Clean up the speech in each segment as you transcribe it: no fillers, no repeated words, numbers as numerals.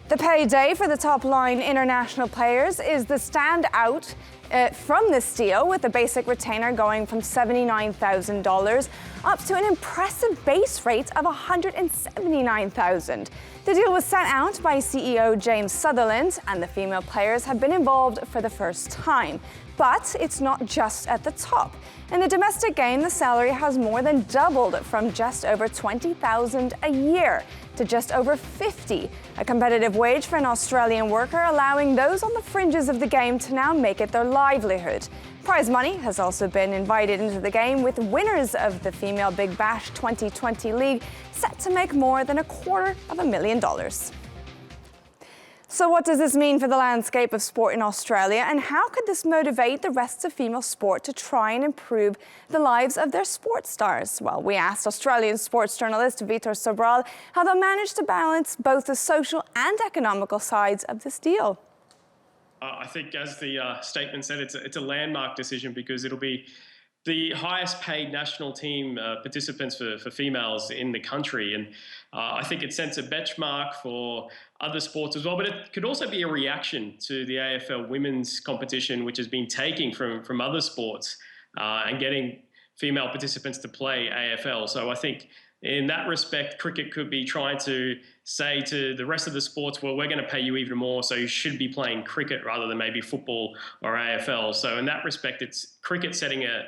The payday for the top-line international players is the standout from this deal, with the basic retainer going from $79,000 up to an impressive base rate of $179,000. The deal was sent out by CEO James Sutherland, and the female players have been involved for the first time. But it's not just at the top. In the domestic game, the salary has more than doubled from just over $20,000 a year to just over $50,000, a competitive wage for an Australian worker, allowing those on the fringes of the game to now make it their livelihood. Prize money has also been invited into the game, with winners of the Female Big Bash 2020 League set to make more than $250,000. So what does this mean for the landscape of sport in Australia, and how could this motivate the rest of female sport to try and improve the lives of their sports stars? Well, we asked Australian sports journalist Vitor Sobral how they'll manage to balance both the social and economical sides of this deal. I think, as the statement said, it's a landmark decision because it'll be the highest paid national team participants for females in the country. And I think it sets a benchmark for other sports as well. But it could also be a reaction to the AFL women's competition, which has been taking from other sports and getting female participants to play AFL. So I think in that respect, cricket could be trying to say to the rest of the sports, well, we're going to pay you even more, so you should be playing cricket rather than maybe football or AFL. So in that respect, it's cricket setting a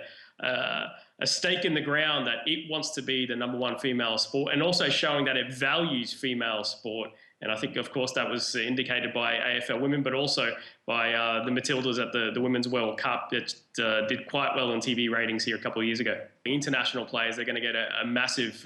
stake in the ground that it wants to be the #1 female sport, and also showing that it values female sport. And I think, of course, that was indicated by AFL women, but also by the Matildas at the Women's World Cup. It did quite well in TV ratings here a couple of years ago. The international players, they're going to get a massive,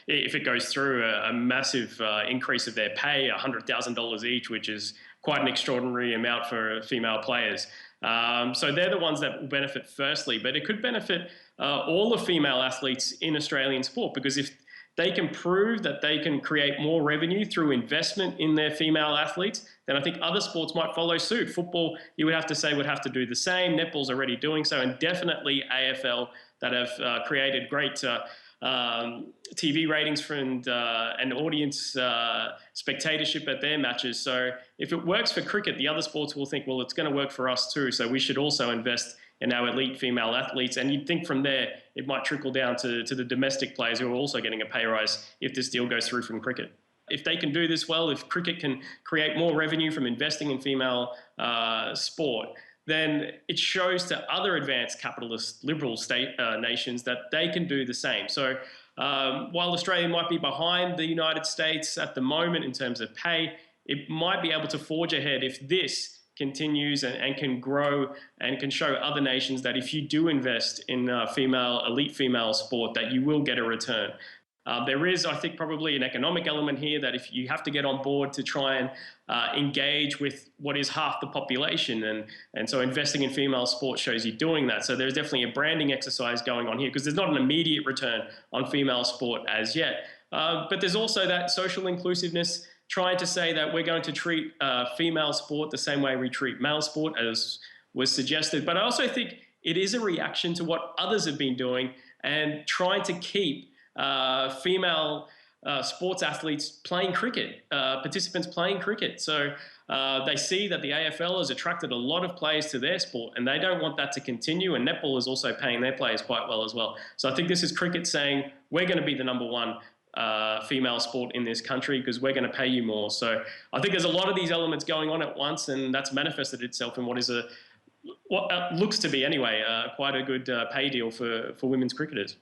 if it goes through, a massive increase of their pay, $100,000 each, which is quite an extraordinary amount for female players. So they're the ones that will benefit firstly, but it could benefit all the female athletes in Australian sport, because if they can prove that they can create more revenue through investment in their female athletes, then I think other sports might follow suit. Football, you would have to say, would have to do the same. Netball's already doing so, and definitely AFL, that have created great TV ratings and audience spectatorship at their matches. So if it works for cricket, the other sports will think, well, it's going to work for us too, so we should also invest in our elite female athletes. And you'd think from there it might trickle down to the domestic players who are also getting a pay rise if this deal goes through from cricket. If they can do this well, if cricket can create more revenue from investing in female sport, then it shows to other advanced capitalist liberal state nations that they can do the same. So while Australia might be behind the United States at the moment in terms of pay, it might be able to forge ahead if this continues and can grow and can show other nations that if you do invest in elite female sport, that you will get a return. There is, I think, probably an economic element here that if you have to get on board to try and engage with what is half the population, and so investing in female sport shows you doing that. So there's definitely a branding exercise going on here, because there's not an immediate return on female sport as yet. But there's also that social inclusiveness, trying to say that we're going to treat female sport the same way we treat male sport, as was suggested. But I also think it is a reaction to what others have been doing and trying to keep female sports athletes playing cricket, participants playing cricket. So they see that the AFL has attracted a lot of players to their sport, and they don't want that to continue. And netball is also paying their players quite well as well. So I think this is cricket saying, we're going to be the #1 female sport in this country because we're going to pay you more. So I think there's a lot of these elements going on at once, and that's manifested itself in what looks to be, anyway, quite a good pay deal for women's cricketers.